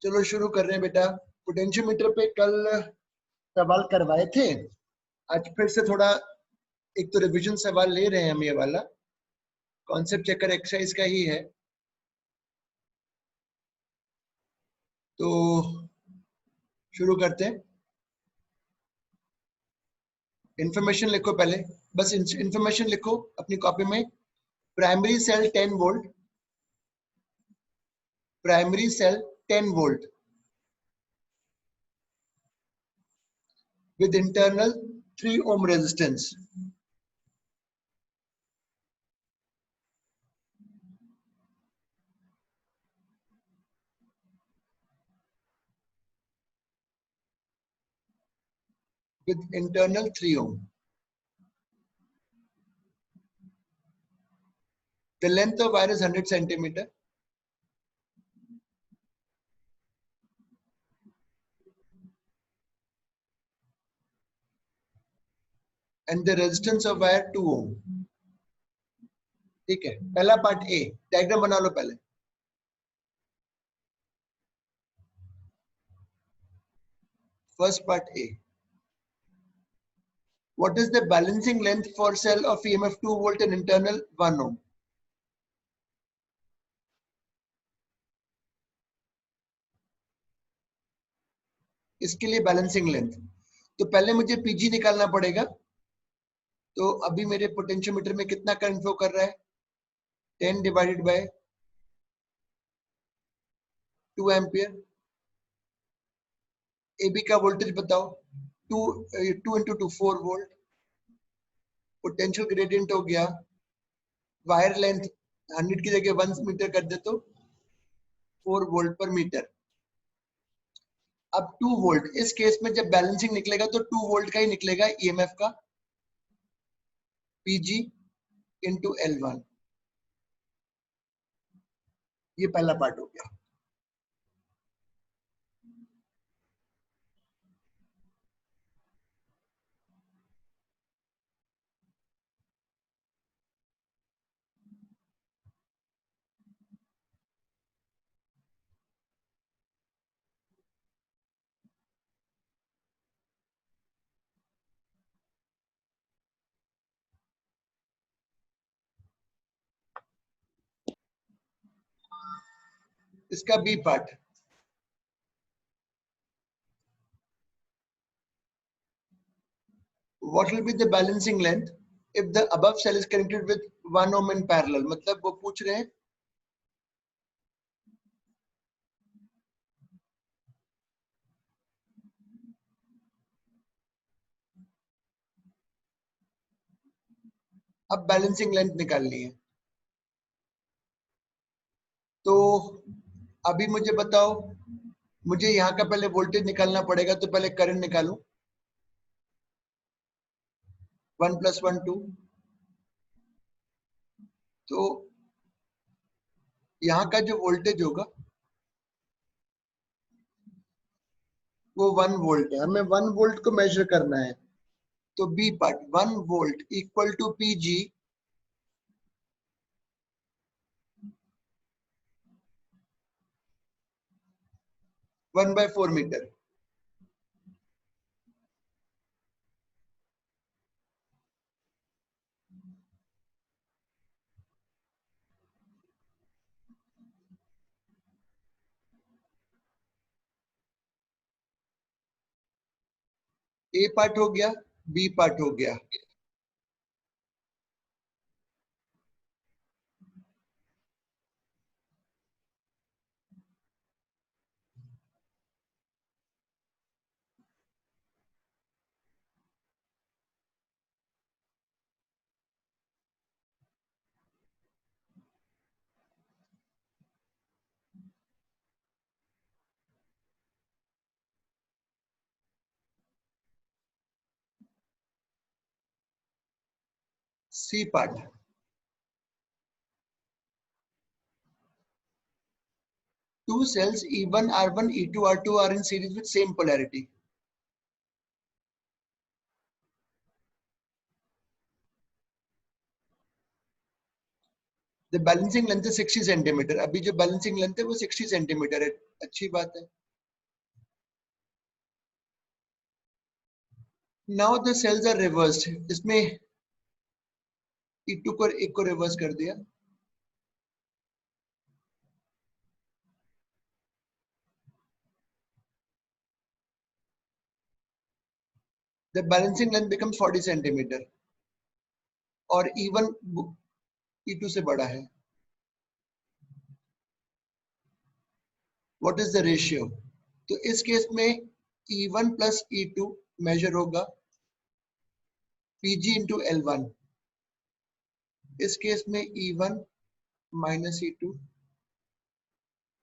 चलो शुरू कर रहे हैं बेटा। पोटेंशियोमीटर पे कल सवाल करवाए थे, आज फिर से थोड़ा एक तो रिवीजन सवाल ले रहे हैं हम। ये वाला कॉन्सेप्ट चेकर एक्सरसाइज का ही है, तो शुरू करते हैं। इंफॉर्मेशन लिखो पहले, बस इंफॉर्मेशन लिखो अपनी कॉपी में। Primary cell 10 volt, primary cell 10 volt with internal 3 ohm resistance. With internal 3 ohm. The length of wire is 100 centimeter. And the resistance of wire 2 ohm. ठीक है, पहला पार्ट ए, डायग्राम बना लो पहले। First part A. What is the balancing length for cell of EMF 2 volt and internal 1 ohm? इसके लिए balancing length, तो पहले मुझे पीजी निकालना पड़ेगा। तो अभी मेरे पोटेंशियोमीटर में कितना करंट फ्लो कर रहा है? 10 डिवाइडेड बाय 2 एम्पियर। एबी का वोल्टेज बताओ, 2 into 2 4 वोल्ट। पोटेंशियल ग्रेडियंट हो गया, वायर लेंथ 100 की जगह 1 मीटर कर दे तो 4 वोल्ट पर मीटर। अब 2 वोल्ट, इस केस में जब बैलेंसिंग निकलेगा तो 2 वोल्ट का ही निकलेगा ईएमएफ का, पीजी इंटू L1। ये पहला पार्ट हो गया। इसका B part, what will be the balancing length if the above cell is connected with 1 ohm in parallel? मतलब वो पूछ रहे हैं अब बैलेंसिंग लेंथ निकालनी है। तो अभी मुझे बताओ, मुझे यहाँ का पहले वोल्टेज निकालना पड़ेगा, तो पहले करंट निकालूं। 1 + 1 2, तो यहाँ का जो वोल्टेज होगा वो 1 वोल्ट है, हमें 1 वोल्ट को मेजर करना है। तो B part 1 volt equal to PG 1/4 meter. A part हो गया, बी पार्ट हो गया। C part, two cells E1 R1 E2 R2 are in series with same polarity. The balancing length is 60 centimeter. अभी जो balancing length है वो 60 centimetre है। अच्छी बात है। Now the cells are reversed, इसमें E2 को एक को रिवर्स कर दिया, the balancing length becomes 40 centimeter और E1 E2 से बड़ा है। What is the ratio? तो इस केस में E1 प्लस E2 मेजर होगा PG इंटू L1, इस केस में E1 minus E2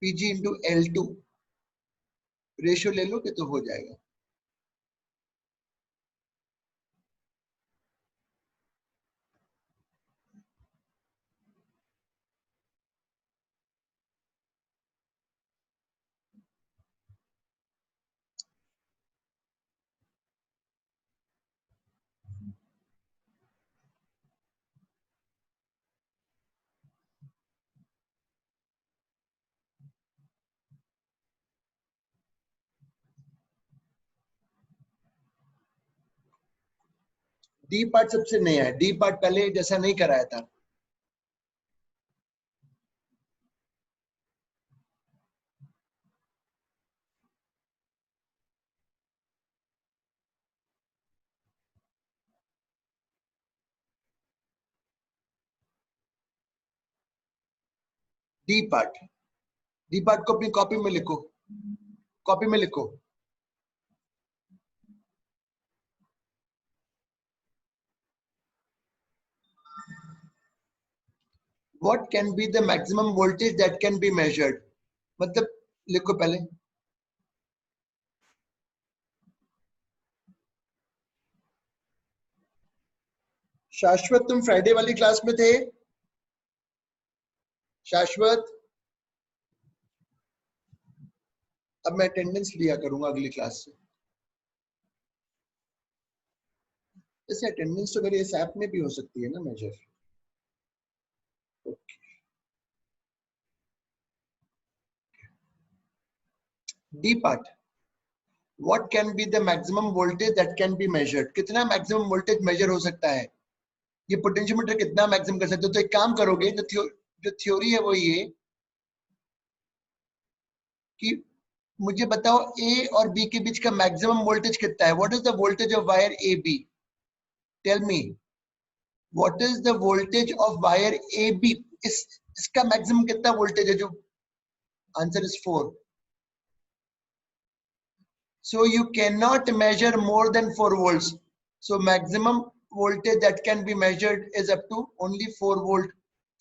PG into L2, ratio ले लो कि तो हो जाएगा। डी पार्ट सबसे नया है, डी पार्ट पहले जैसा नहीं कराया था। डी पार्ट, डी पार्ट को अपनी कॉपी में लिखो, कॉपी में लिखो। What can be the maximum voltage that can be measured? मतलब लिखो पहले। शाश्वत तुम फ्राइडे वाली क्लास में थे? शाश्वत, अब मैं अटेंडेंस लिया करूंगा अगली क्लास से। जैसे अटेंडेंस तो मेरे इस ऐप में भी हो सकती है ना measure. D part, what can be the maximum voltage that can be measured? कितना मैक्सिमम वोल्टेज मेजर हो सकता है? ये पोटेंशियोमीटर कितना मैक्सिमम कर सकते हो? तो एक काम करोगे, जो थ्योरी है वो ये कि मुझे बताओ ए और बी के बीच का मैक्सिमम वोल्टेज कितना है? What is the voltage of wire A B? Tell me what is the voltage of wire A B? इसका मैक्सिमम कितना वोल्टेज है? जो answer is 4। So you cannot measure more than 4 volts. So maximum voltage that can be measured is up to only 4 volt.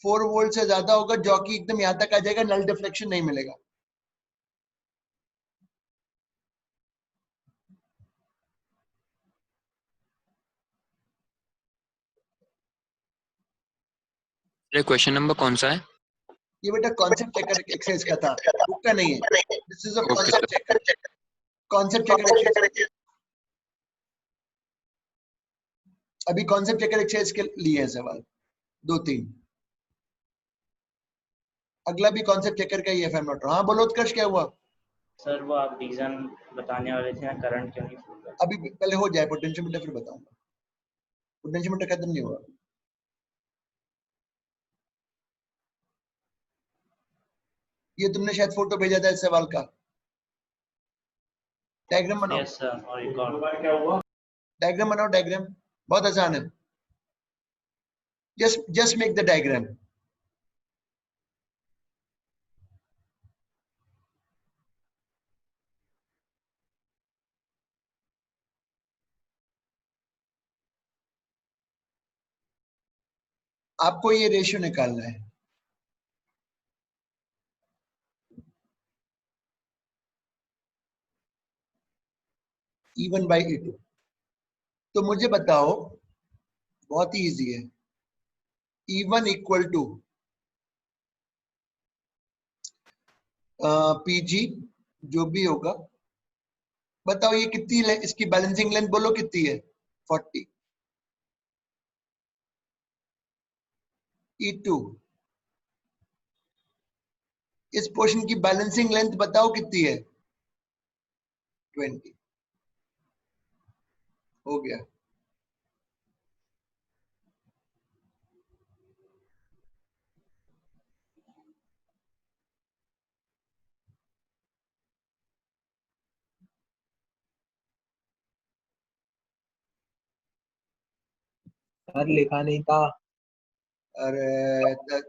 4 volt से ज्यादा होगा जो कि एकदम यहां तक आ जाएगा, नल डिफ्लेक्शन नहीं मिलेगा। क्वेश्चन नंबर कौन सा है? ये बेटा कॉन्सेप्ट चेकर एक्सरसाइज का था, बुक का नहीं है। This is a concept checker, concept checker exercise. अभी कॉन्सेप्ट चेकर एक्सरसाइज के लिए है सवाल 2-3। अगला भी कॉन्सेप्ट चेकर का ही है, फैम नॉट। हाँ बोलो उत्कर्ष, क्या हुआ? सर वो आप रीजन बताने वाले थे ना, करंट क्यों नहीं फ्लो करता? अभी पहले हो जाए पोटेंशियोमीटर, फिर बताऊंगा। पोटेंशियोमीटर खत्म नहीं हुआ। ये तुमने शायद फोटो भेजा था इस सवाल का, डायग्राम बनाओ। यस सर, और रिकॉर्ड। डायग्राम बनाओ, डायग्राम बहुत आसान है। Just make the diagram. आपको ये रेशियो निकालना है, E1 बाई E2। तो मुझे बताओ, बहुत ही इजी है, E1 इक्वल टू PG जो भी होगा। बताओ ये कितनी इसकी बैलेंसिंग लेंथ बोलो कितनी है? 40। E2 इस पोर्शन की बैलेंसिंग लेंथ बताओ कितनी है? 20। हो गया। सर लिखा नहीं था। अरे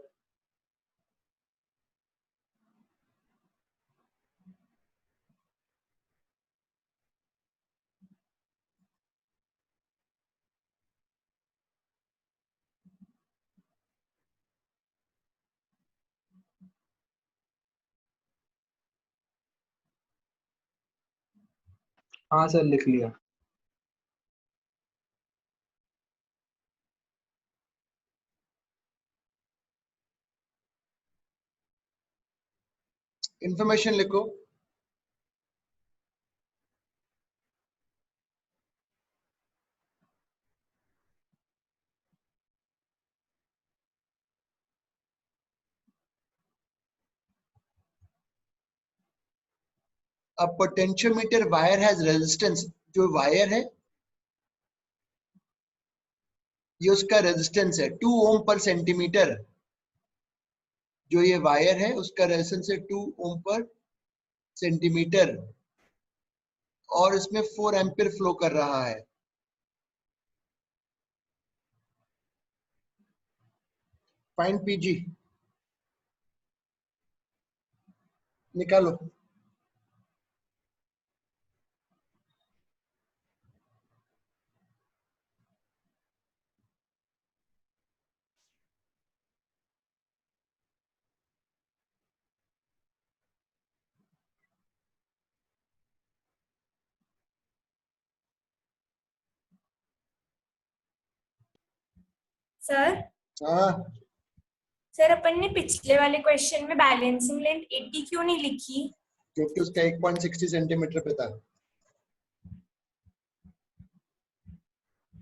हाँ सर लिख लिया। इंफॉर्मेशन लिखो। अब पोटेंशियोमीटर वायर हैज रेजिस्टेंस, जो वायर है ये उसका रेजिस्टेंस है 2 ओम पर सेंटीमीटर। जो ये वायर है उसका रेजिस्टेंस है 2 ओम पर सेंटीमीटर और इसमें 4 एम्पीयर फ्लो कर रहा है। फाइंड पीजी, निकालो। सर हाँ सर अपन ने पिछले वाले क्वेश्चन में बैलेंसिंग लेंथ 80 क्यों नहीं लिखी? क्योंकि उसका 1.60 सेंटीमीटर पे था।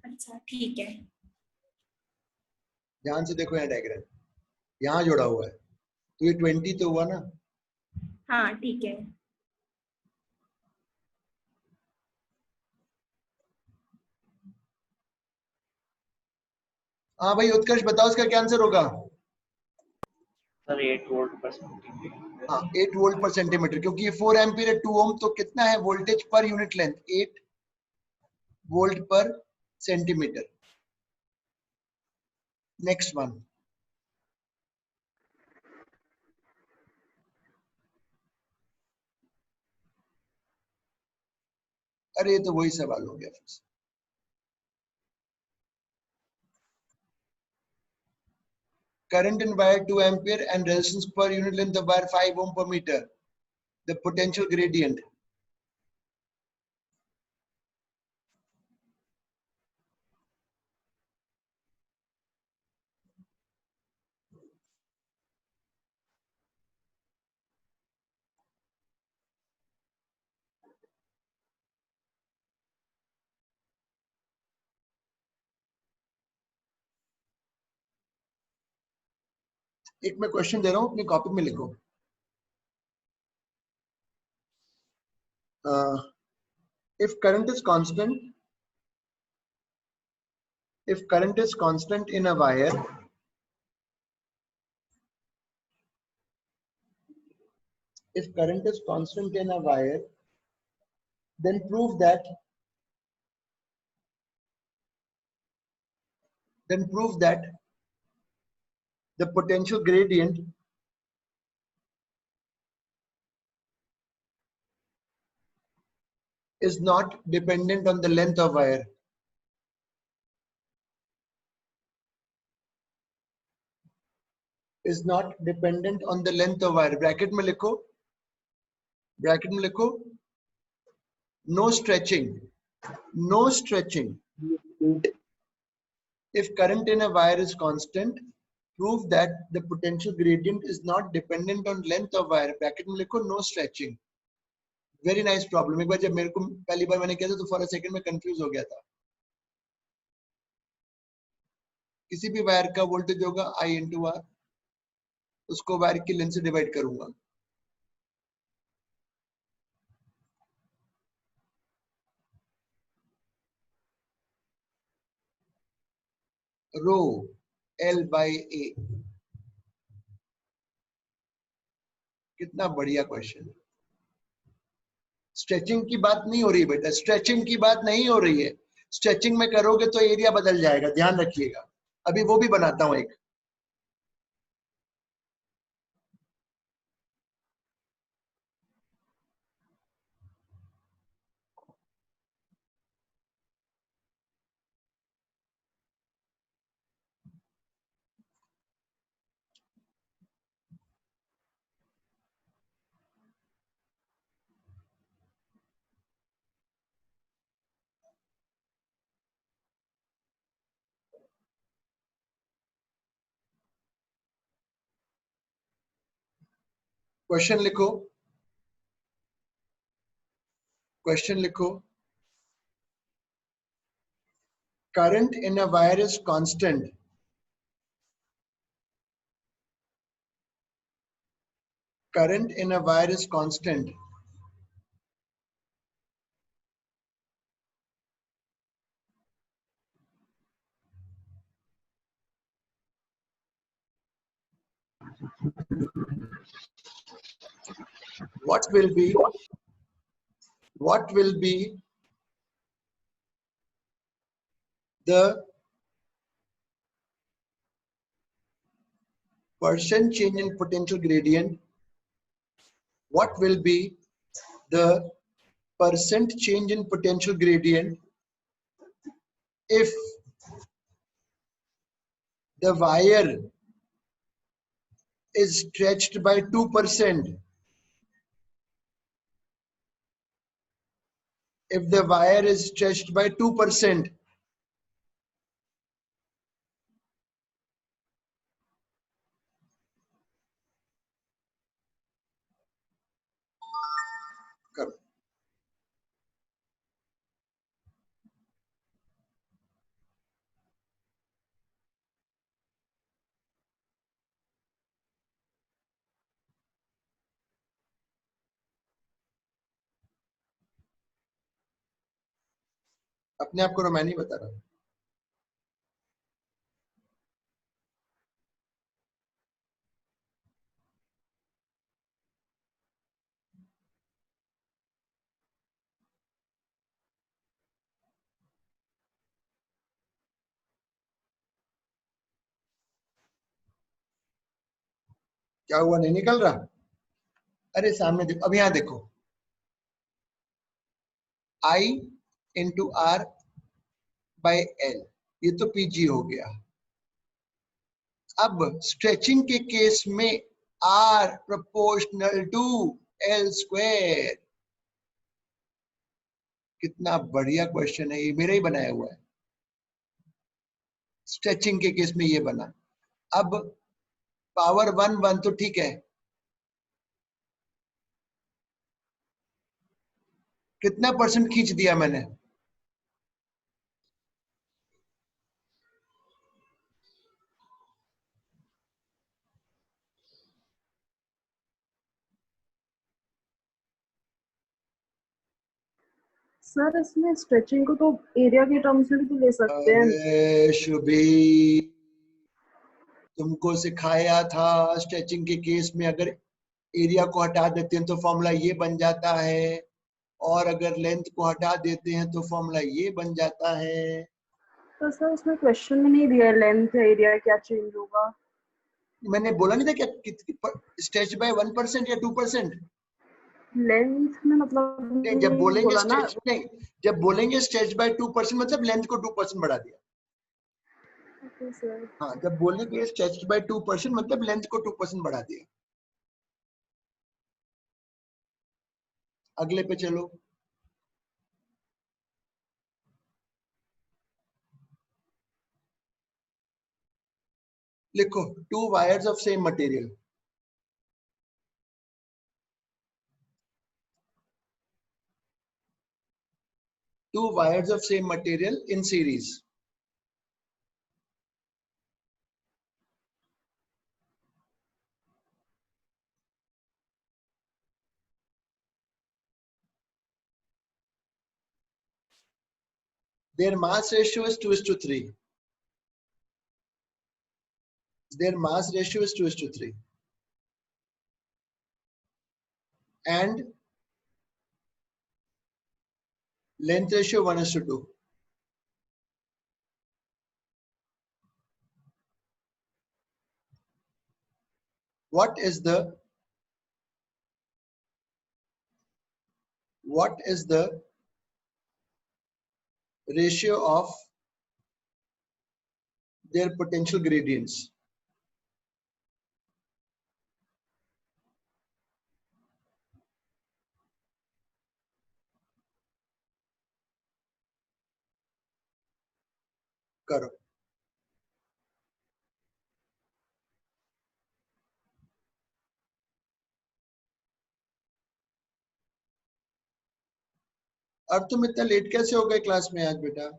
अच्छा ठीक है। ध्यान से देखो यहाँ डायग्राम, यहाँ जोड़ा हुआ है तो ये 20 तो हुआ ना। हाँ ठीक है। हाँ भाई उत्कर्ष बताओ इसका क्या आंसर होगा? सर 8 वोल्ट पर सेंटीमीटर। हाँ 8 वोल्ट पर सेंटीमीटर, क्योंकि ये 4 एम्पीयर है 2 ओम, तो कितना है voltage per unit length? 8 volt पर सेंटीमीटर। Next one. अरे ये तो वही सवाल हो गया फिर से। Current in wire 2 ampere and resistance per unit length of wire 5 ohm per meter. The potential gradient. एक मैं क्वेश्चन दे रहा हूं, अपनी कॉपी में लिखो। If current is constant, if current is constant in a wire, if current is constant in a wire, then prove that the potential gradient is not dependent on the length of wire. Is not dependent on the length of wire. Bracket में लिखो, bracket में लिखो, no stretching, no stretching. If current in a wire is constant, prove that the potential gradient is not dependent on length of wire. Bracket में लिखो no stretching. Very nice problem. एक बार जब मेरे को पहली बार मैंने किया था तो फॉर अ सेकंड में कंफ्यूज हो गया था। किसी भी वायर का वोल्टेज होगा I into R, उसको वायर की लेंथ से डिवाइड करूंगा। रो L by A। कितना बढ़िया क्वेश्चन। स्ट्रेचिंग की बात नहीं हो रही है बेटा, स्ट्रेचिंग की बात नहीं हो रही है। स्ट्रेचिंग में करोगे तो एरिया बदल जाएगा, ध्यान रखिएगा। अभी वो भी बनाता हूं एक। क्वेश्चन लिखो, क्वेश्चन लिखो। Current in a wire is constant. Current in a wire is constant. What will be the percent change in potential gradient? What will be the percent change in potential gradient if the wire is stretched by 2%? If the wire is stretched by 2%, करो। अपने आप को मैं नहीं बता रहा। क्या हुआ, नहीं निकल रहा? अरे सामने देखो, अब यहां देखो। I into R by L, ये तो PG हो गया। अब स्ट्रेचिंग के केस में R proportional to L square. कितना बढ़िया क्वेश्चन है, ये मेरा ही बनाया हुआ है। स्ट्रेचिंग के केस में ये बना। अब पावर 1 तो ठीक है, कितना परसेंट खींच दिया मैंने? सर इसमें स्ट्रेचिंग को तो एरिया के टर्म्स में भी तो ले सकते हैं। अरे शुभी, तुमको सिखाया था स्ट्रेचिंग के केस में अगर एरिया को हटा देते हैं तो फॉर्मूला ये बन जाता है, और अगर लेंथ को हटा देते हैं तो फॉर्मूला ये बन जाता है। तो सर उसमें क्वेश्चन में नहीं दिया एरिया एरिया क्या चेंज होगा। मैंने बोला नहीं था क्या स्ट्रेच बाय 1% या 2%? लेंथ में मतलब नहीं, जब बोलेंगे बोला ना। स्ट्रेच, नहीं, जब बोलेंगे स्ट्रेच बाय 2% मतलब लेंथ को 2% बढ़ा दिया। Okay sir. हाँ, जब बोलेंगे स्ट्रेच बाय 2% मतलब लेंथ को 2% बढ़ा दिया। अगले पे चलो। लिखो, to wires of same material. Two wires of same material in series. Their mass ratio is 2:3. their mass ratio is 2:3 and length ratio 1:2. What is the ratio of their potential gradients? करो. अब तुम इतना late कैसे हो गए class में आज बेटा?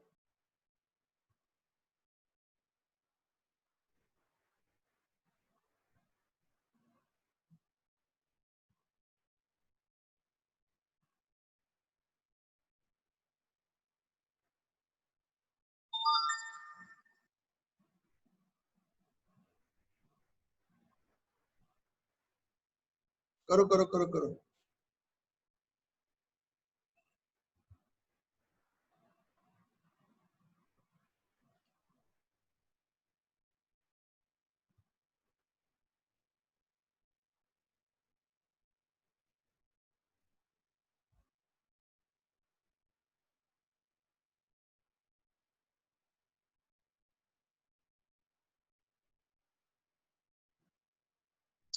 करो करो करो करो.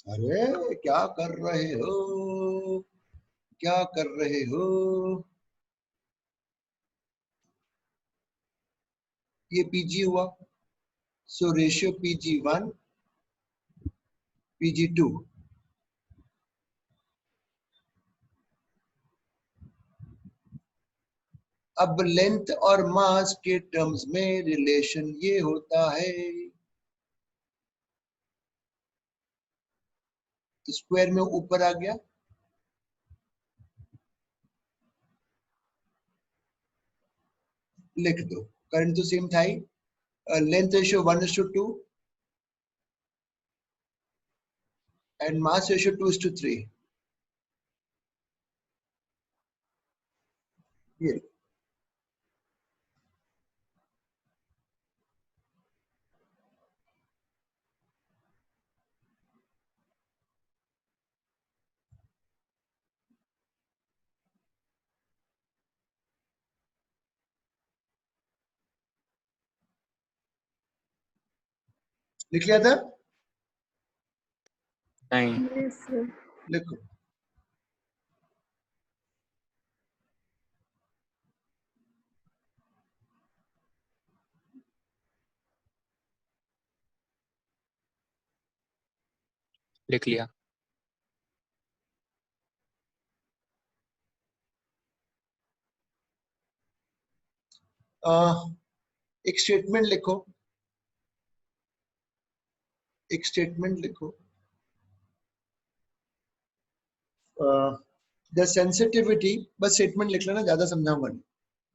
अरे क्या कर रहे हो? क्या कर रहे हो? ये पीजी हुआ, सो रेशियो pg1 pg2. अब लेंथ और मास के टर्म्स में रिलेशन ये होता है, स्क्वायर में ऊपर आ गया, लिख दो. करंट तो सेम था ही. Length ratio 1:2 and mass ratio 2:3. ये लिख लिया था? नहीं. Yes, sir. लिखो. लिख लिया. एक स्टेटमेंट लिखो, एक स्टेटमेंट लिखो. द सेंसिटिविटी, बस स्टेटमेंट लिख लेना, ज्यादा समझाऊंगा नहीं.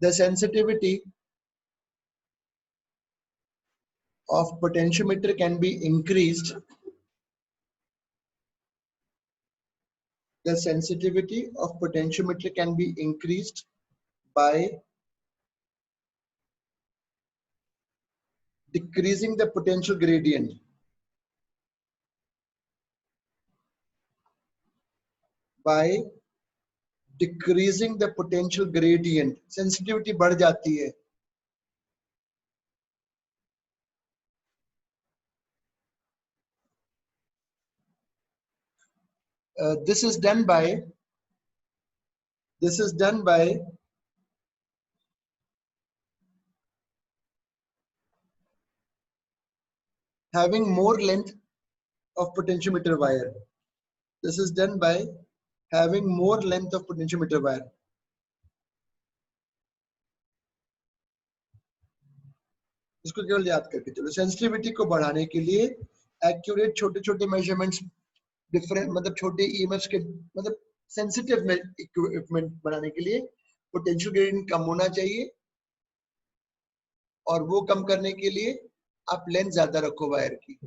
The sensitivity of potentiometer can be increased. The sensitivity of potentiometer can be increased by decreasing the potential gradient. By decreasing the potential gradient. Sensitivity बढ़ जाती है. This is done by having more length of potentiometer wire. This is done by having more length of potentiometer wire. इसको केवल याद करके चलो. Sensitivity को बढ़ाने के लिए एक्यूरेट छोटे छोटे मेजरमेंट्स, डिफरेंट मतलब छोटे ईएमएफ्स के मतलब सेंसिटिव इक्विपमेंट बनाने के लिए पोटेंशियल ग्रेडियंट कम होना चाहिए, और वो कम करने के लिए आप लेंथ ज्यादा रखो वायर की.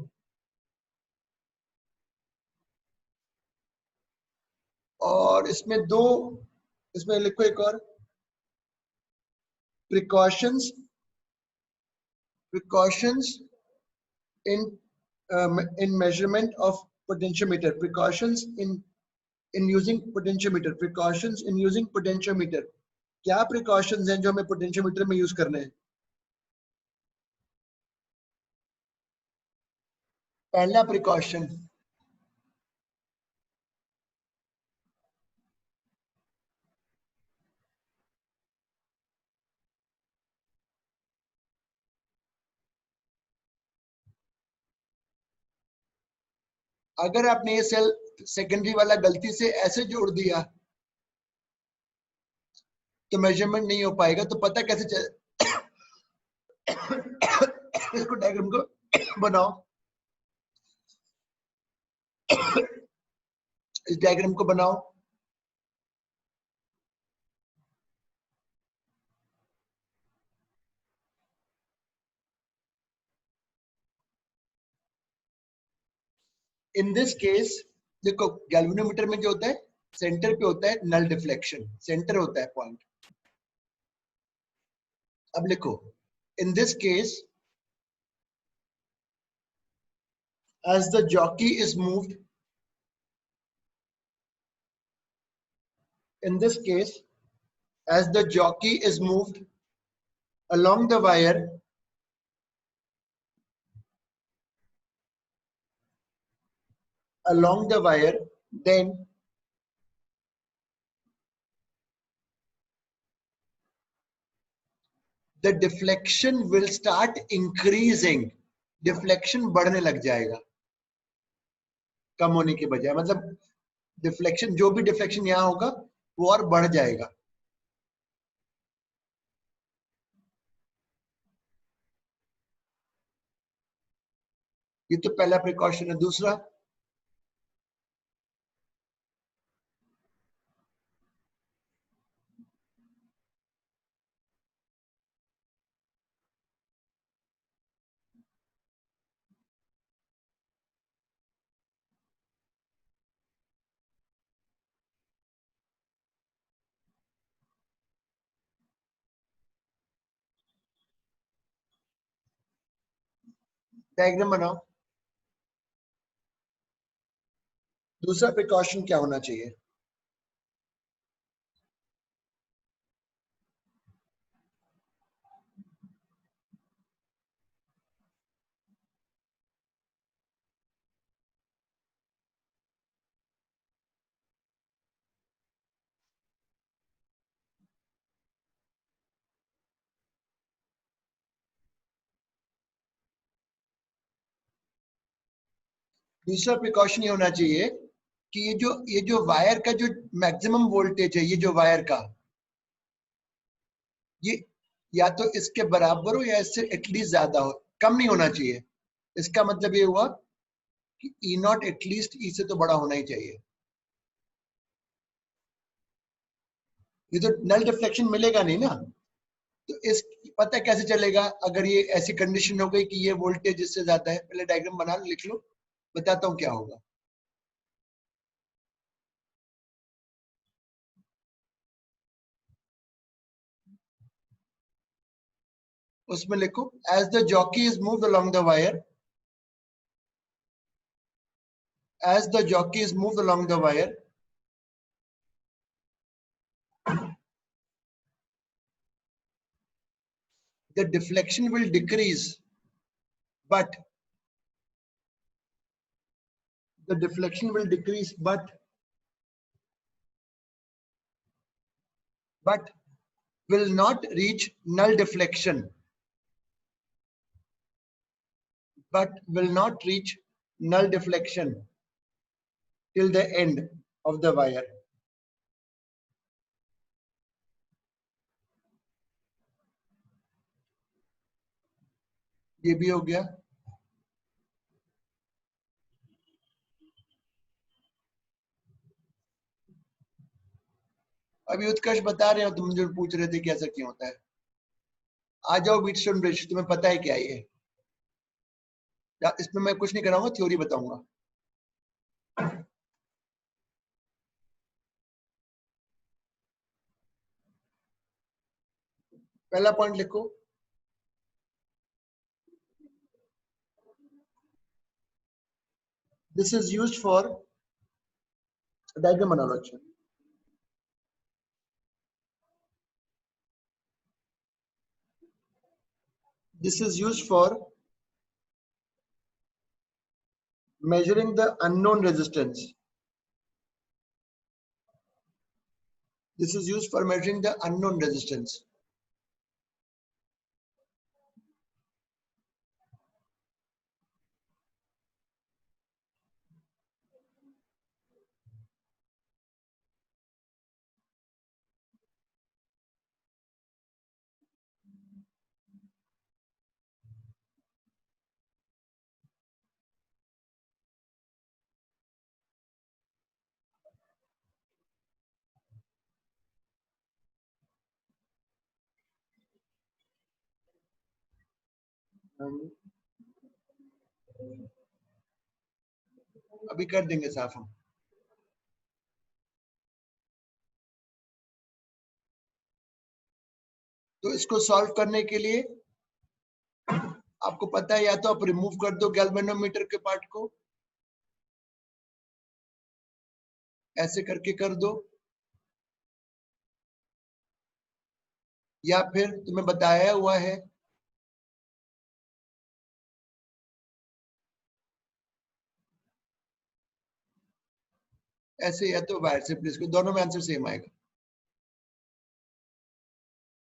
और इसमें दो, इसमें लिखो एक और, precautions in measurement of potentiometer, precautions in using potentiometer, precautions in using potentiometer. क्या precautions हैं जो हमें potentiometer में यूज करने हैं? पहला precaution, अगर आपने ये सेल सेकेंडरी वाला गलती से ऐसे जोड़ दिया तो मेजरमेंट नहीं हो पाएगा। तो पता कैसे चल इसको डायग्राम को बनाओ, इस डायग्राम को बनाओ। इन दिस केस देखो, गैल्वेनोमीटर में जो होता है सेंटर पे होता है नल डिफ्लेक्शन, सेंटर होता है पॉइंट। अब लिखो, in this case as the jockey is moved, in this case as the jockey is moved along the wire, then the deflection will start increasing, deflection बढ़ने लग जाएगा कम होने के बजाय, मतलब डिफ्लेक्शन, जो भी डिफ्लेक्शन यहाँ होगा वो और बढ़ जाएगा। ये तो पहला प्रिकॉशन है। दूसरा, डायग्राम बनाओ। दूसरा प्रिकॉशन क्या होना चाहिए? दूसरा प्रिकॉशन ये होना चाहिए कि ये जो वायर का जो मैक्सिमम वोल्टेज है, ये जो वायर का, ये या तो इसके बराबर हो या इससे एटलीस्ट ज्यादा हो, कम नहीं होना चाहिए। इसका मतलब ये हुआ कि ई नॉट एटलीस्ट ई से तो बड़ा होना ही चाहिए। ये तो नल डिफ्लेक्शन मिलेगा नहीं ना, तो इस पता कैसे चलेगा अगर ये ऐसी कंडीशन हो गई कि ये वोल्टेज इससे ज्यादा है? पहले डायग्राम बना लो, लिख लो, बताता हूं क्या होगा। उसमें लिखो, as the jockey is moved along the wire, as the jockey is moved along the wire, the deflection will decrease, but will not reach null deflection, till the end of the wire. ये भी हो गया। अभी उत्कर्ष बता रहे हो, तुम जो पूछ रहे थे कि ऐसा क्यों होता है। आ जाओ व्हीटस्टोन ब्रिज, तुम्हें पता है क्या ये? इसमें मैं कुछ नहीं कराऊंगा, थ्योरी बताऊंगा। पहला पॉइंट लिखो, this is used for, diagram बना लो अच्छा। This is used for measuring the unknown resistance. This is used for measuring the unknown resistance. अभी कर देंगे साफ हम। तो इसको सॉल्व करने के लिए आपको पता है, या तो आप रिमूव कर दो गैल्वेनोमीटर के पार्ट को, ऐसे करके कर दो, या फिर तुम्हें बताया हुआ है ऐसे, या तो वायर से प्लेस को। दोनों में आंसर सेम आएगा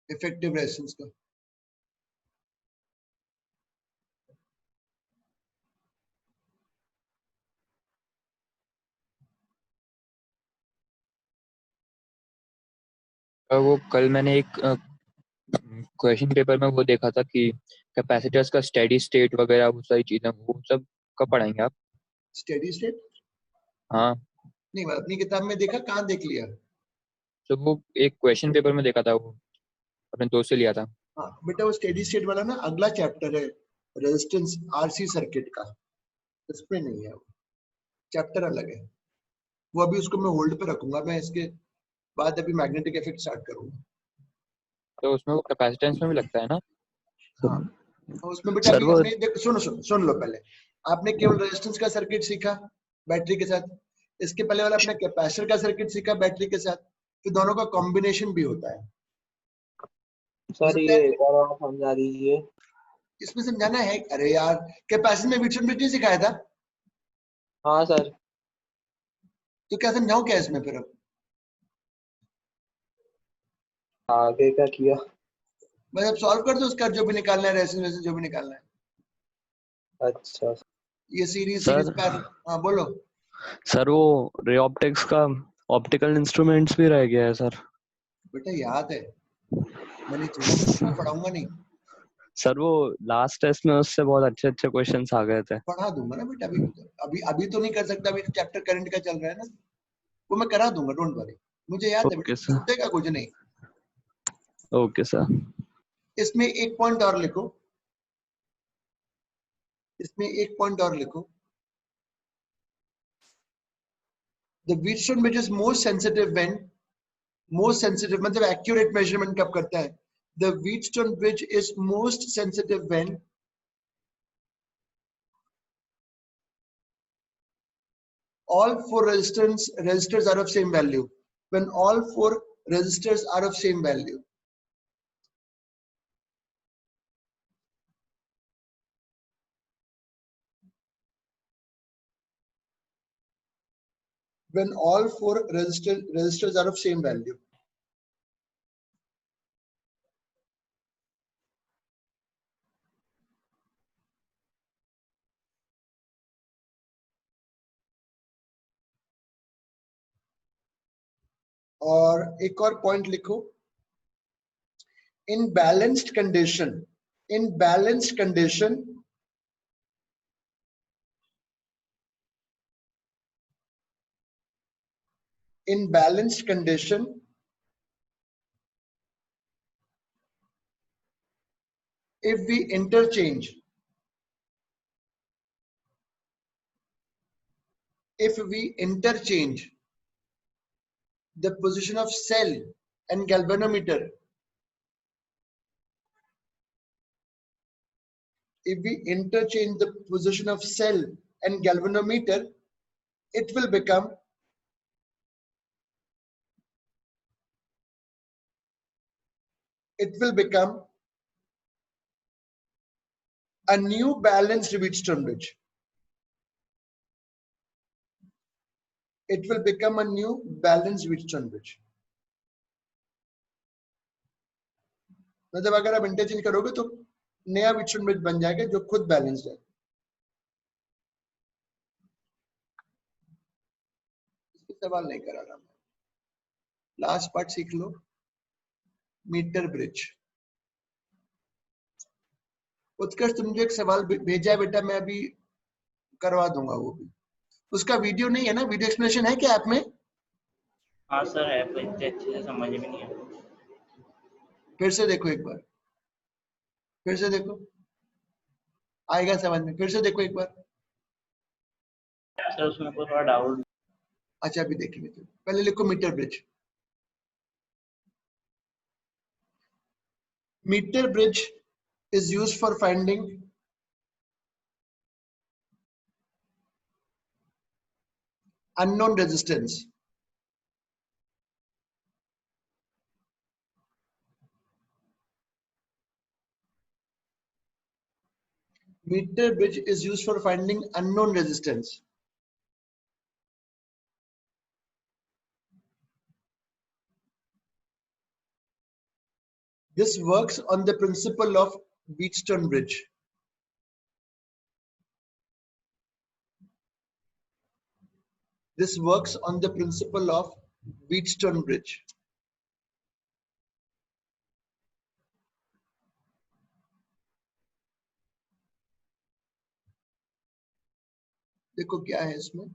इफेक्टिव रेजिस्टेंस का। वो कल मैंने एक क्वेश्चन पेपर में वो देखा था कि कैपेसिटर्स का स्टेडी स्टेट वगैरह वो सारी चीजें, वो सब कब पढ़ाएंगे आप? स्टेडी स्टेट हाँ, नहीं, मैं अपनी किताब में देखा, कहाँ देख लिया? तो वो एक क्वेश्चन पेपर में देखा था, वो अपने दोस्त से लिया था। हाँ बेटा, वो स्टेडी स्टेट वाला ना अगला चैप्टर है रेजिस्टेंस आरसी सर्किट का, इसमें नहीं है, वो चैप्टर अलग है। वो अभी उसको मैं होल्ड पे रखूंगा, मैं इसके बाद अभी मैग्नेटिक इफेक्ट स्टार्ट करूंगा। तो उसमें वो कैपेसिटेंस में भी लगता है ना? हाँ, और उसमें बेटा अभी हमने देखो, सुन लो पहले। आपने केवल रेजिस्टेंस का सर्किट सीखा बैटरी के साथ, इसके पहले वाला आपने कैपेसिटर का सर्किट सीखा बैटरी के साथ, फिर दोनों का कॉम्बिनेशन भी होता है। सर ये और समझा दीजिए। इसमें समझाना है? अरे यार, कैपेसिटर में व्हीटस्टोन ब्रिज नहीं सिखाया था? हाँ सर। तो क्या समझाऊं क्या इसमें फिर? अब आगे क्या किया? बस अब सॉल्व कर दो उसका, जो भी निकालना है, रेजिस्टेंस जो भी निकालना है। अच्छा ये सीरीज सर, पैरेलल। हाँ बोलो। सर वो रे ऑप्टिक्स का ऑप्टिकल इंस्ट्रूमेंट्स भी रह गया है सर। बेटा याद है, मैंने थोड़ा पढ़ाऊंगा नहीं, सर वो लास्ट टेस्ट में उससे बहुत अच्छे अच्छे क्वेश्चंस आ गए थे। पढ़ा दूंगा ना बेटा। अभी अभी अभी तो नहीं कर सकता, अभी चैप्टर करंट का चल रहा है ना, वो मैं करा दूंगा, डोंट वरी। मुझे याद है बेटा, ओके सर। छूटेगा कुछ नहीं। Okay sir. इसमें एक पॉइंट और लिखो, इसमें एक पॉइंट और लिखो। The Wheatstone bridge is most sensitive when, most sensitive मतलब accurate measurement कब करता है? The Wheatstone bridge is most sensitive when all four resistors are of same value. When all four resistors are of same value. When all four resistors are of same value. और एक और point लिखो, in balanced condition, in balanced condition in balanced condition if we interchange the position of cell and galvanometer, if we interchange the position of cell and galvanometer, it will become a new balanced Wheatstone bridge. It will become a new balanced Wheatstone bridge. मतलब अगर आप interchange करोगे तो नया Wheatstone bridge बन जाएगा जो खुद बैलेंस्ड है. इसको सवाल नहीं करा रहा मैं. लास्ट पार्ट सीख लो. Meter bridge. उत्कर्ष तुमने एक सवाल भेजा है बेटा, मैं अभी करवा दूंगा वो भी. उसका वीडियो नहीं है ना? वीडियो एक्सप्लेनेशन है क्या ऐप में? हाँ सर है, पर इतने अच्छे से समझ में नहीं है. फिर से देखो एक बार. फिर से देखो, आएगा समझ में. फिर से देखो एक बार. सर उसमें को थोड़ा डाउट. अच्छा अभी देखेंगे. तो पहले लिखो meter bridge. Meter bridge is used for finding unknown resistance. Meter bridge is used for finding unknown resistance. This works on the principle of Wheatstone bridge. This works on the principle of Wheatstone bridge. देखो क्या है इसमें.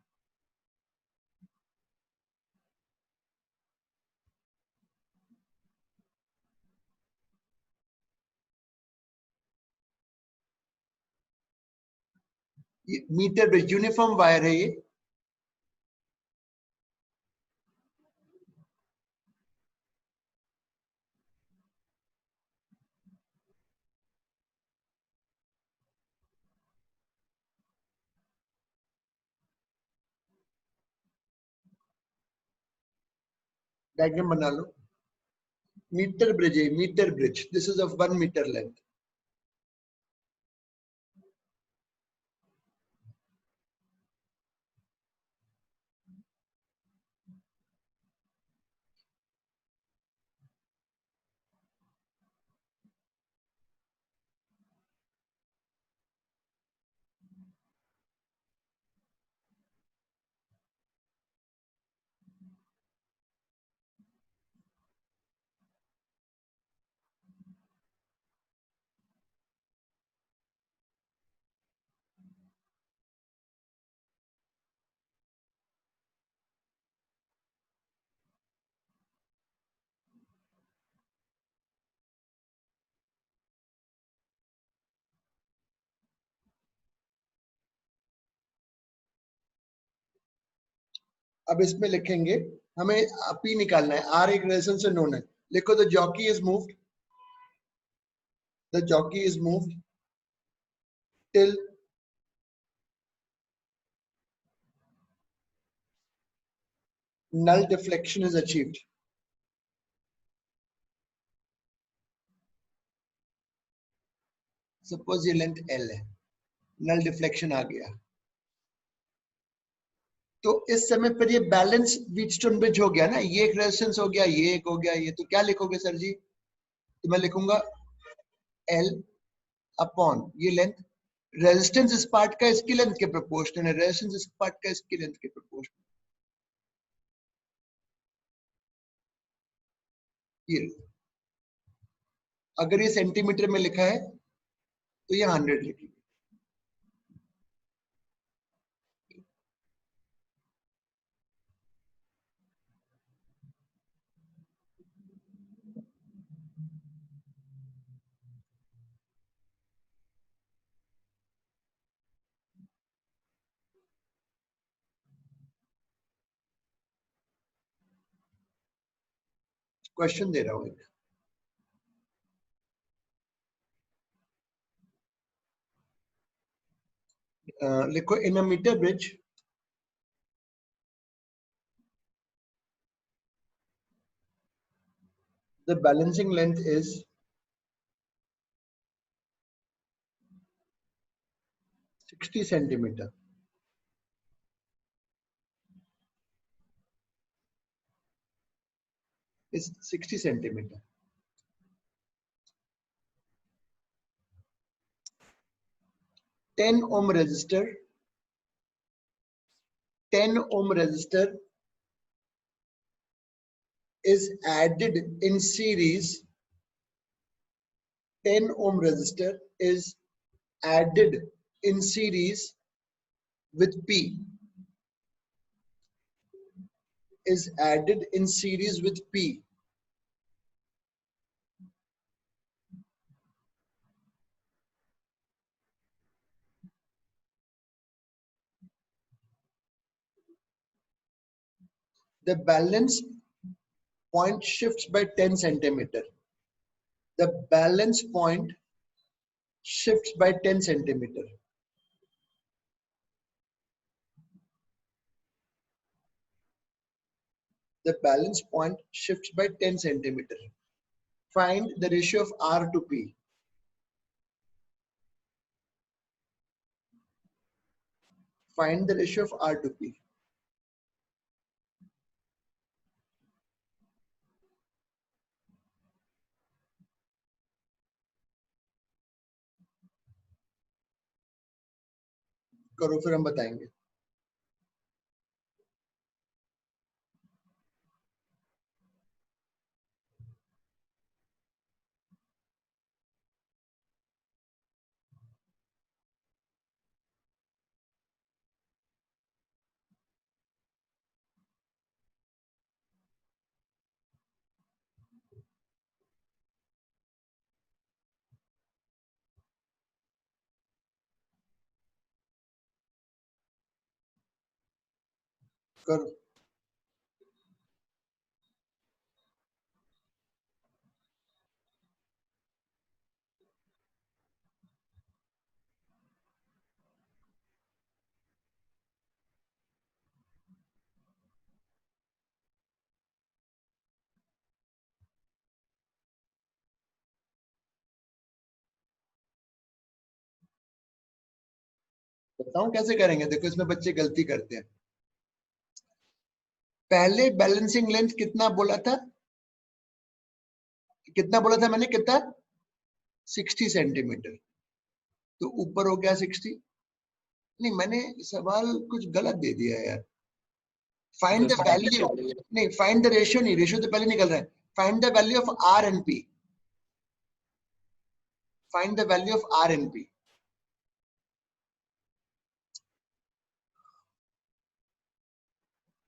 Metre bridge uniform wire है ये. Diagram बना लो. Meter bridge है. Meter bridge. This is of 1 meter length. अब इसमें लिखेंगे, हमें पी निकालना है. आर एक रेजिस्टेंस से नोन है. लिखो the jockey is moved. The jockey is moved till null deflection is achieved. Suppose ये लेंथ L है. null deflection आ गया. तो इस समय पर ये बैलेंस व्हीटस्टोन ब्रिज हो गया ना. ये एक रेजिस्टेंस हो गया, ये एक हो गया. ये तो क्या लिखोगे सर जी? तो मैं लिखूंगा L अपॉन ये लेंथ. रेजिस्टेंस इस पार्ट का इसकी लेंथ के प्रोपोर्शनल है. रेजिस्टेंस इस पार्ट का इसकी लेंथ के प्रोपोर्शनल. ये अगर ये सेंटीमीटर में लिखा है तो ये 100 लिखिए. क्वेश्चन दे रहा हूं एक. लिखो in a metre bridge the balancing length is 60 centimeter. Is 60 centimeter. Ten ohm resistor. 10 ohm resistor is added in series. 10 ohm resistor is added in series with P. Is added in series with P. The balance point shifts by 10 centimeter. The balance point shifts by 10 centimeter. The balance point shifts by 10 centimeter. Find the ratio of R to P. Find the ratio of R to P. करो फिर हम बताएंगे. करो. बताऊं कैसे करेंगे. देखो इसमें बच्चे गलती करते हैं. पहले बैलेंसिंग लेंथ कितना बोला था. कितना बोला था मैंने. कितना 60 सेंटीमीटर. तो ऊपर हो गया 60. नहीं मैंने सवाल कुछ गलत दे दिया यार. Find the value. नहीं फाइंड द रेशियो नहीं. रेशियो तो पहले निकल रहा है. Find the value of R and P. Find the value of R and P.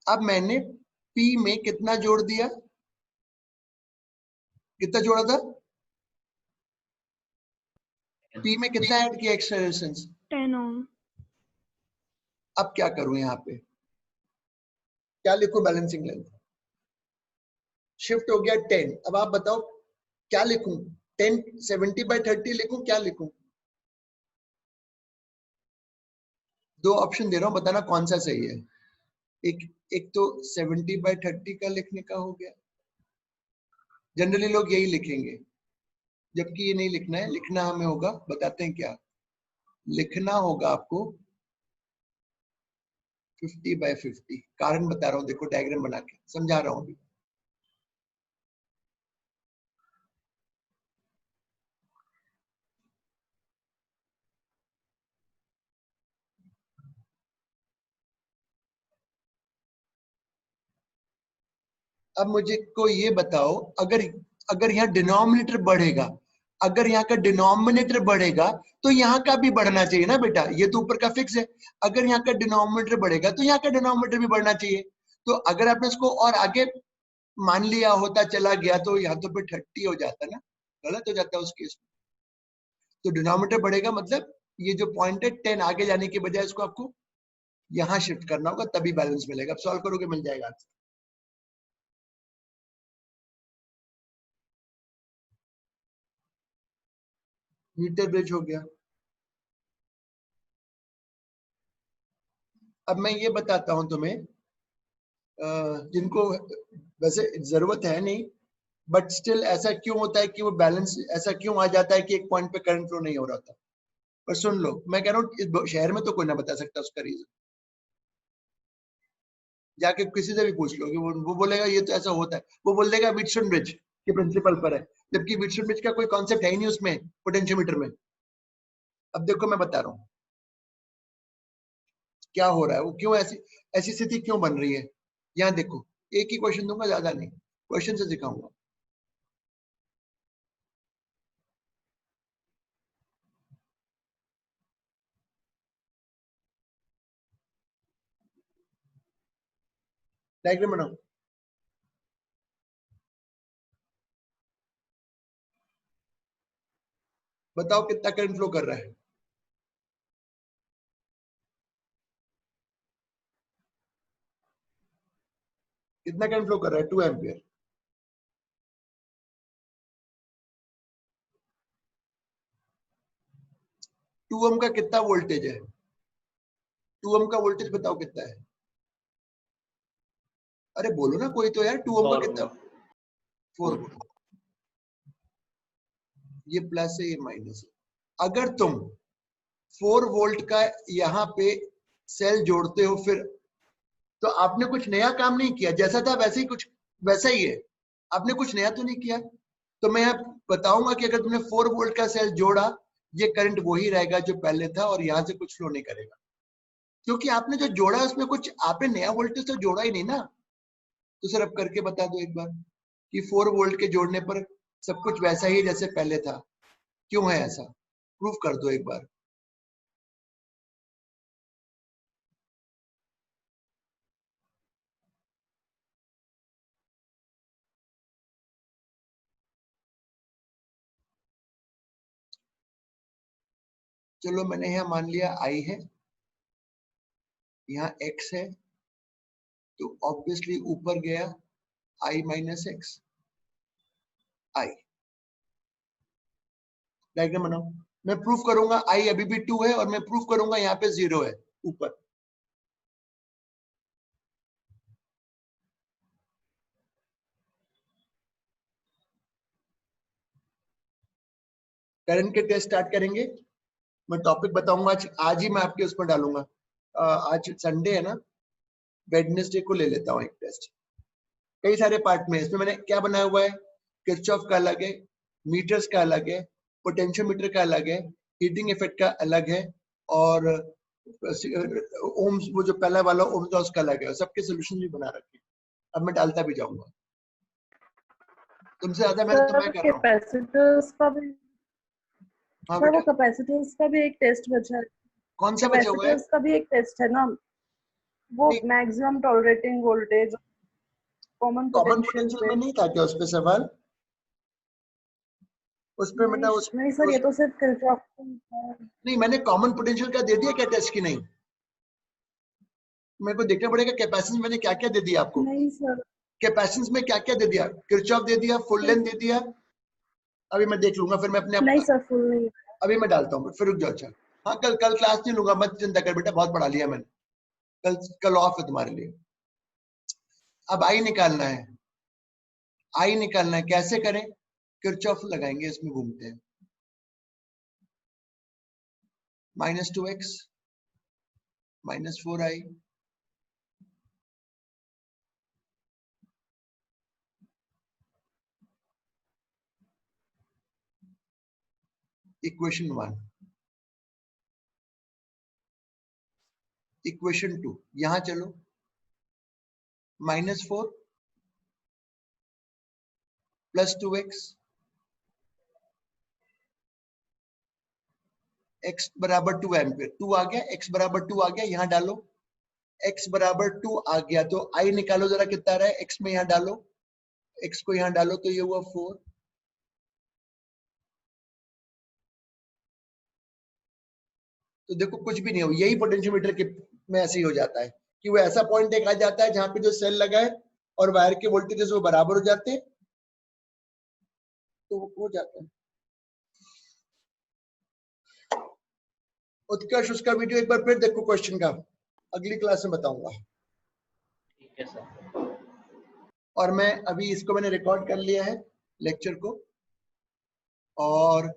अब मैंने P में कितना जोड़ दिया. कितना जोड़ा था. P में कितना ऐड किया एक्स्ट्रा रेजिस्टेंस. 10 ohm. अब क्या करूं यहाँ पे. क्या लिखो बैलेंसिंग लेंथ. शिफ्ट हो गया 10. अब आप बताओ क्या लिखूं. 10 70/30 लिखूं. क्या लिखूं. दो ऑप्शन दे रहा हूं. बताना कौन सा सही है. एक तो 70/30 का लिखने का हो गया. जनरली लोग यही लिखेंगे जबकि ये नहीं लिखना है. लिखना हमें होगा. बताते हैं क्या लिखना होगा आपको. 50/50. कारण बता रहा हूं. देखो डायग्राम बना के समझा रहा हूं. अब मुझे को ये बताओ. अगर अगर यहाँ डिनोमिनेटर बढ़ेगा. अगर यहाँ का डिनोमिनेटर बढ़ेगा तो यहाँ का भी बढ़ना चाहिए ना बेटा. ये तो ऊपर का फिक्स है. अगर यहाँ का डिनोमिनेटर बढ़ेगा तो यहाँ का डिनोमिनेटर भी बढ़ना चाहिए. तो अगर आपने इसको और आगे मान लिया होता चला गया तो यहाँ तो फिर 30 हो जाता ना. गलत हो जाता है उस केस में. तो डिनोमिनेटर बढ़ेगा मतलब ये जो पॉइंट है 10 आगे जाने के बजाय इसको आपको यहाँ शिफ्ट करना होगा. तभी बैलेंस मिलेगा. अब सॉल्व करोगे मिल जाएगा आंसर. मीटर ब्रिज हो गया. अब मैं ये बताता हूं तुम्हें, जिनको वैसे जरूरत है नहीं, बट स्टिल ऐसा क्यों होता है कि वो बैलेंस ऐसा क्यों आ जाता है कि एक पॉइंट पे करंट फ्लो नहीं हो रहा था। पर सुन लो, मैं कह रहा हूँ इस शहर में तो कोई ना बता सकता उसका रीजन। जाके किसी से भी पूछ लो कि वो बोलेगा ये तो ऐसा होता है, वो बोल देगा व्हीटस्टोन ब्रिज के प्रिंसिपल पर है, जबकि व्हीटस्टोन ब्रिज का कोई कॉन्सेप्ट है ही नहीं उसमें पोटेंशियोमीटर में। अब देखो मैं बता रहा हूँ क्या हो रहा है, वो क्यों ऐसी ऐसी स्थिति क्यों बन रही है। यहाँ देखो, एक ही क्वेश्चन दूंगा, ज्यादा नहीं, क्वेश्चन से सिखाऊंगा। डायग्राम बनाओ, बताओ कितना करंट फ्लो कर रहा है। कितना करंट फ्लो कर रहा है? 2 एम्पियर। 2 ओम का कितना वोल्टेज है? 2 ओम का वोल्टेज बताओ कितना है? अरे बोलो ना कोई तो यार, 2 ओम का कितना? 4 वोल्ट। ये प्लस है, ये माइनस है। अगर तुम 4 वोल्ट का यहाँ पे सेल जोड़ते हो, फिर तो आपने कुछ नया काम नहीं किया, जैसा था वैसे ही कुछ वैसा ही है, आपने कुछ नया तो नहीं किया। तो मैं बताऊंगा कि अगर तुमने 4 वोल्ट का सेल जोड़ा, ये करंट वही रहेगा जो पहले था और यहाँ से कुछ फ्लो नहीं करेगा, क्योंकि आपने जो जोड़ा है उसमें कुछ आपने नया वोल्टेज तो जोड़ा ही नहीं ना। तो सर अब करके बता दो एक बार कि 4 वोल्ट के जोड़ने पर सब कुछ वैसा ही है जैसे पहले था, क्यों है ऐसा? प्रूफ कर दो एक बार। चलो मैंने यहाँ मान लिया आई है, यहाँ एक्स है, तो ऑब्वियसली ऊपर गया आई माइनस एक्स आई। डायग्राम बनाओ, मैं प्रूफ करूंगा आई अभी भी 2 है और मैं प्रूफ करूंगा यहाँ पे 0 है ऊपर। करंट के टेस्ट स्टार्ट करेंगे। मैं टॉपिक बताऊंगा आज ही मैं आपके उस पर डालूंगा। आज संडे है ना, वेडनेसडे को ले लेता हूँ एक टेस्ट। कई सारे पार्ट में इसमें मैंने क्या बनाया हुआ है, किरचॉफ का अलग है, मीटर्स का अलग है, पोटेंशियोमीटर का अलग है, हीटिंग इफेक्ट का अलग है, और ओम्स वो जो पहला वाला ओम्स था उसका अलग है। सबके सोल्यूशन भी बना रखे हैं, अब मैं डालता भी जाऊंगा। तुमसे ज्यादा मेहनत तो मैं कर रहा हूँ। कैपेसिटर्स का भी हाँ सर, वो बेटा, कैपेसिटर्स का भी एक टेस्ट बचा है। कौन सा बचा हुआ है? कैपेसिटर्स का भी एक टेस्ट है ना, वो नहीं, maximum tolerating voltage, common common potential potential पे। में नहीं था क्या उस पे सवाल? उस पे नहीं बेटा नहीं सर, ये तो सिर्फ किरचॉफ। नहीं, मैंने कॉमन पोटेंशियल का दे दिया क्या टेस्ट की? नहीं, मेरे को देखना पड़ेगा कैपेसिटेंस मैंने क्या क्या दे दिया आपको। नहीं सर, कैपेसिटेंस में क्या क्या दे दिया? किरचॉफ दे दिया, फुल लेंथ दे दिया, अभी मैं देख लूंगा, फिर मैं अपने नहीं सर, फुल नहीं। अभी मैं डालता हूँ, फिर रुक जाओ। अच्छा हाँ, कल कल क्लास नहीं लूंगा, मत चिंता कर बेटा, बहुत पढ़ा लिया मैंने। कल कल ऑफ है तुम्हारे लिए। अब आई निकालना है, आई निकालना है, कैसे करें? किरचॉफ लगाएंगे, इसमें घूमते हैं। -2x -4i इक्वेशन 1, इक्वेशन 2, यहां चलो, -4 + 2x, x बराबर 2 एम्पियर, 2 आ गया, x बराबर 2 आ गया, यहाँ डालो, x बराबर 2 आ गया, तो i निकालो जरा कितना रहा है, x में यहाँ डालो, x को यहाँ डालो, तो ये हुआ 4। तो देखो कुछ भी नहीं हो, यही पोटेंशियोमीटर के में ऐसे ही हो जाता है कि वो ऐसा पॉइंट एक आ जाता है जहां पे जो सेल लगा है और वायर के वोल्टेजेस वो बराबर हो जाते हैं, तो वो हो जाता है। उत्कर्ष उसका वीडियो एक बार फिर देखो क्वेश्चन का, अगली क्लास में बताऊंगा। ठीक है सर। और मैं अभी इसको मैंने रिकॉर्ड कर लिया है लेक्चर को, और